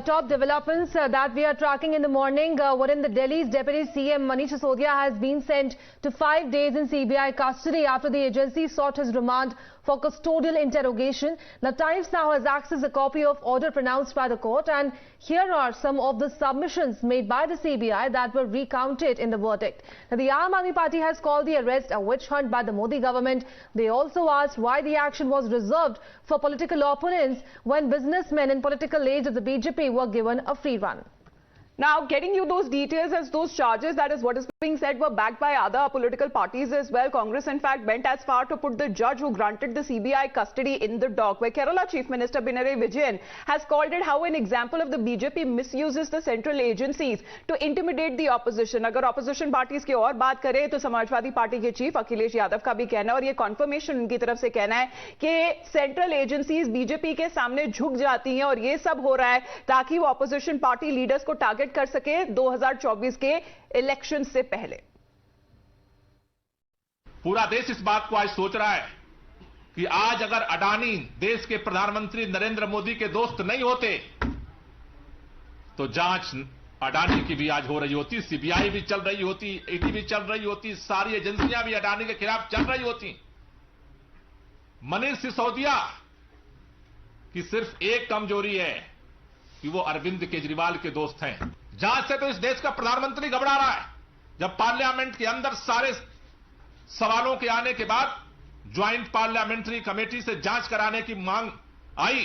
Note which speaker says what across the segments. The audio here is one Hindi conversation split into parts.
Speaker 1: Top developments that we are tracking in the morning, wherein the Delhi's Deputy CM Manish Sisodia has been sent to 5 days in CBI custody after the agency sought his remand for custodial interrogation. The Times now has accessed a copy of order pronounced by the court, and here are some of the submissions made by the CBI that were recounted in the verdict. Now, the Aam Aadmi Party has called the arrest a witch hunt by the Modi government. They also asked why the action was reserved for political opponents when businessmen and political aides of the BJP were given a free run.
Speaker 2: Now, getting you those details as those charges, that is what is being said, were backed by other political parties as well. Congress, in fact, went as far to put the judge who granted the CBI custody in the dock, where Kerala Chief Minister Pinarayi Vijayan has called it how an example of the BJP misuses the central agencies to intimidate the opposition. अगर opposition parties की और बात करें तो समाजवादी पार्टी के चीफ अखिलेश यादव का भी कहना है, और ये confirmation उनकी तरफ से कहना है कि central agencies बीजेपी के सामने झुक जाती हैं और ये सब हो रहा है ताकि वो opposition party leaders को टारगेट कर सके 2024 के इलेक्शन से पहले।
Speaker 3: पूरा देश इस बात को आज सोच रहा है कि आज अगर अडानी देश के प्रधानमंत्री नरेंद्र मोदी के दोस्त नहीं होते तो जांच अडानी की भी आज हो रही होती, सीबीआई भी चल रही होती, ईडी भी चल रही होती, सारी एजेंसियां भी अडानी के खिलाफ चल रही होती। मनीष सिसोदिया की सिर्फ एक कमजोरी है कि वो अरविंद केजरीवाल के दोस्त हैं। जांच से तो इस देश का प्रधानमंत्री घबरा रहा है। जब पार्लियामेंट के अंदर सारे सवालों के आने के बाद ज्वाइंट पार्लियामेंट्री कमेटी से जांच कराने की मांग आई,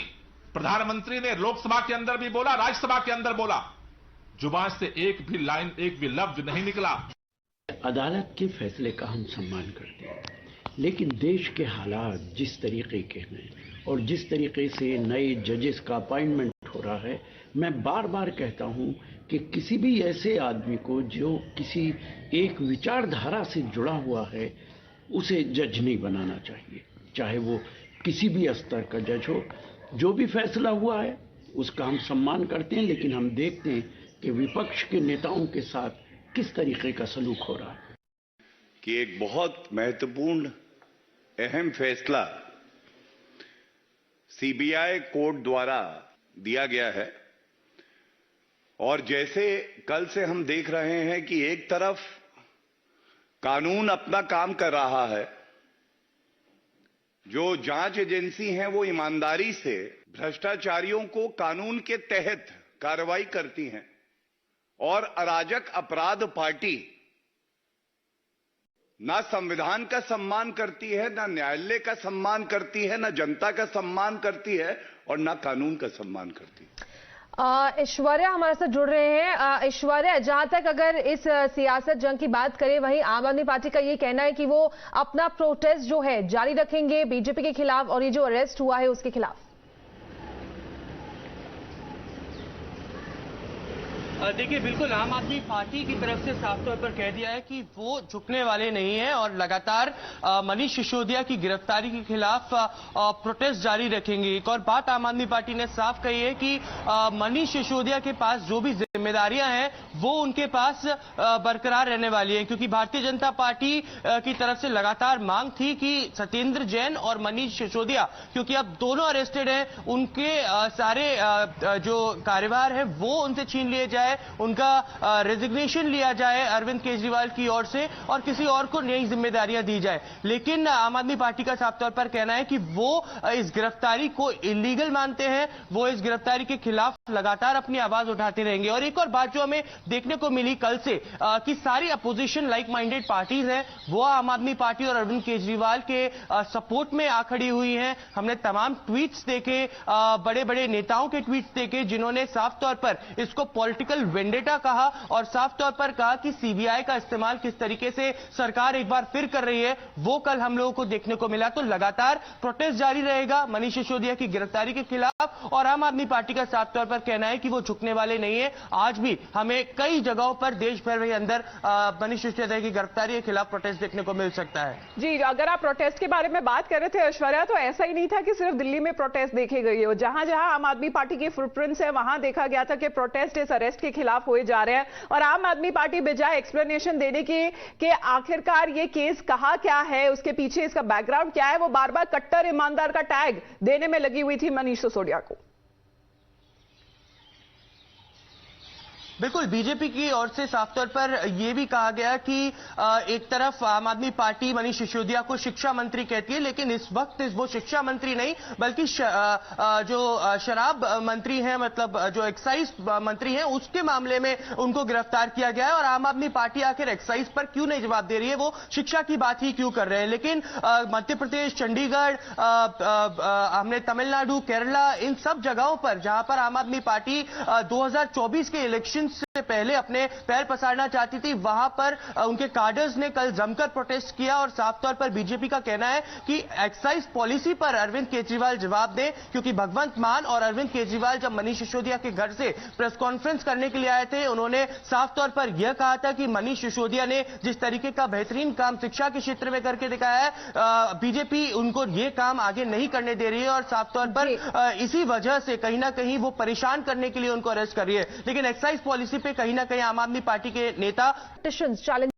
Speaker 3: प्रधानमंत्री ने लोकसभा के अंदर भी बोला, राज्यसभा के अंदर बोला, जुबान से एक भी लाइन, एक भी लफ्ज नहीं निकला।
Speaker 4: अदालत के फैसले का हम सम्मान करते हैं, लेकिन देश के हालात जिस तरीके के हैं और जिस तरीके से नए जजेस का अपॉइंटमेंट हो रहा है, मैं बार बार कहता हूं कि किसी भी ऐसे आदमी को जो किसी एक विचारधारा से जुड़ा हुआ है उसे जज नहीं बनाना चाहिए, चाहे वो किसी भी स्तर का जज हो। जो भी फैसला हुआ है उसका हम सम्मान करते हैं, लेकिन हम देखते हैं कि विपक्ष के नेताओं के साथ किस तरीके का सलूक हो रहा है।
Speaker 5: कि एक बहुत महत्वपूर्ण अहम फैसला सीबीआई कोर्ट द्वारा दिया गया है, और जैसे कल से हम देख रहे हैं कि एक तरफ कानून अपना काम कर रहा है, जो जांच एजेंसी हैं वो ईमानदारी से भ्रष्टाचारियों को कानून के तहत कार्रवाई करती हैं, और अराजक अपराध पार्टी ना संविधान का सम्मान करती है, ना न्यायालय का सम्मान करती है, ना जनता का सम्मान करती है, और ना कानून का सम्मान करती है।
Speaker 1: ऐश्वर्या हमारे साथ जुड़ रहे हैं। ऐश्वर्या, जहां तक अगर इस सियासत जंग की बात करें, वहीं आम आदमी पार्टी का ये कहना है कि वो अपना प्रोटेस्ट जो है जारी रखेंगे बीजेपी के खिलाफ और ये जो अरेस्ट हुआ है उसके खिलाफ।
Speaker 6: देखिए, बिल्कुल आम आदमी पार्टी की तरफ से साफ तौर पर कह दिया है कि वो झुकने वाले नहीं है और लगातार मनीष सिसोदिया की गिरफ्तारी के खिलाफ प्रोटेस्ट जारी रखेंगे। एक और बात आम आदमी पार्टी ने साफ कही है कि मनीष सिसोदिया के पास जो भी जिम्मेदारियां हैं वो उनके पास बरकरार रहने वाली हैं, क्योंकि भारतीय जनता पार्टी की तरफ से लगातार मांग थी कि सत्येंद्र जैन और मनीष सिसोदिया, क्योंकि अब दोनों अरेस्टेड हैं, उनके सारे जो कार्यभार है वो उनसे छीन लिए जाए, उनका रेजिग्नेशन लिया जाए अरविंद केजरीवाल की ओर से और किसी और को नई जिम्मेदारियां दी जाए। लेकिन आम आदमी पार्टी का साफ तौर पर कहना है कि वो इस गिरफ्तारी को इलीगल मानते हैं, वो इस गिरफ्तारी के खिलाफ लगातार अपनी आवाज उठाते रहेंगे। और एक और बात जो हमें देखने को मिली कल से कि सारी अपोजिशन लाइक माइंडेड पार्टीज हैं वो आम आदमी पार्टी और अरविंद केजरीवाल के सपोर्ट में आ खड़ी हुई हैं। हमने तमाम ट्वीट्स देखे, बड़े बड़े नेताओं के ट्वीट्स देखे जिन्होंने साफ तौर पर इसको पॉलिटिकल वेंडेटा कहा और साफ तौर पर कहा कि सीबीआई का इस्तेमाल किस तरीके से सरकार एक बार फिर कर रही है वो कल हम लोगों को देखने को मिला। तो लगातार प्रोटेस्ट जारी रहेगा मनीष सिसोदिया की गिरफ्तारी के खिलाफ, और आम आदमी पार्टी का साफ तौर पर कहना है कि वो झुकने वाले नहीं है। आज भी हमें कई जगहों पर देश भर के अंदर मनीष सिसोदिया की गिरफ्तारी के खिलाफ प्रोटेस्ट देखने को मिल सकता है।
Speaker 2: जी, अगर आप प्रोटेस्ट के बारे में बात कर रहे थे ऐश्वर्या, तो ऐसा ही नहीं था कि सिर्फ दिल्ली में प्रोटेस्ट देखी गई हो। जहां जहां आम आदमी पार्टी के फुटप्रिंट्स है वहां देखा गया था कि प्रोटेस्ट इस अरेस्ट के खिलाफ हुए जा रहे हैं, और आम आदमी पार्टी बजाय एक्सप्लेनेशन देने की कि आखिरकार ये केस कहा क्या है, उसके पीछे इसका बैकग्राउंड क्या है, वो बार बार कट्टर ईमानदार का टैग देने में लगी हुई थी मनीष सिसोदिया को।
Speaker 6: बिल्कुल, बीजेपी की ओर से साफ तौर पर यह भी कहा गया कि एक तरफ आम आदमी पार्टी मनीष सिसोदिया को शिक्षा मंत्री कहती है, लेकिन इस वक्त वो शिक्षा मंत्री नहीं बल्कि जो शराब मंत्री हैं, मतलब जो एक्साइज मंत्री हैं, उसके मामले में उनको गिरफ्तार किया गया है। और आम आदमी पार्टी आखिर एक्साइज पर क्यों नहीं जवाब दे रही है, वो शिक्षा की बात ही क्यों कर रहे हैं। लेकिन मध्य प्रदेश, चंडीगढ़, हमने तमिलनाडु, केरला, इन सब जगहों पर जहां पर आम आदमी पार्टी 2024 के इलेक्शन से पहले अपने पैर पसारना चाहती थी, वहां पर उनके कार्डर्स ने कल जमकर प्रोटेस्ट किया। और साफ तौर पर बीजेपी का कहना है कि एक्साइज पॉलिसी पर अरविंद केजरीवाल जवाब दें, क्योंकि भगवंत मान और अरविंद केजरीवाल जब मनीष सिसोदिया के घर से प्रेस कॉन्फ्रेंस करने के लिए आए थे, उन्होंने साफ तौर पर यह कहा था कि मनीष सिसोदिया ने जिस तरीके का बेहतरीन काम शिक्षा के क्षेत्र में करके दिखाया है, बीजेपी उनको यह काम आगे नहीं करने दे रही है। और साफ तौर पर इसी वजह से कहीं ना कहीं वो परेशान करने के लिए उनको अरेस्ट कर रही है। लेकिन एक्साइज पॉलिसी पे कहीं ना कहीं आम आदमी पार्टी के नेता
Speaker 1: चैलेंज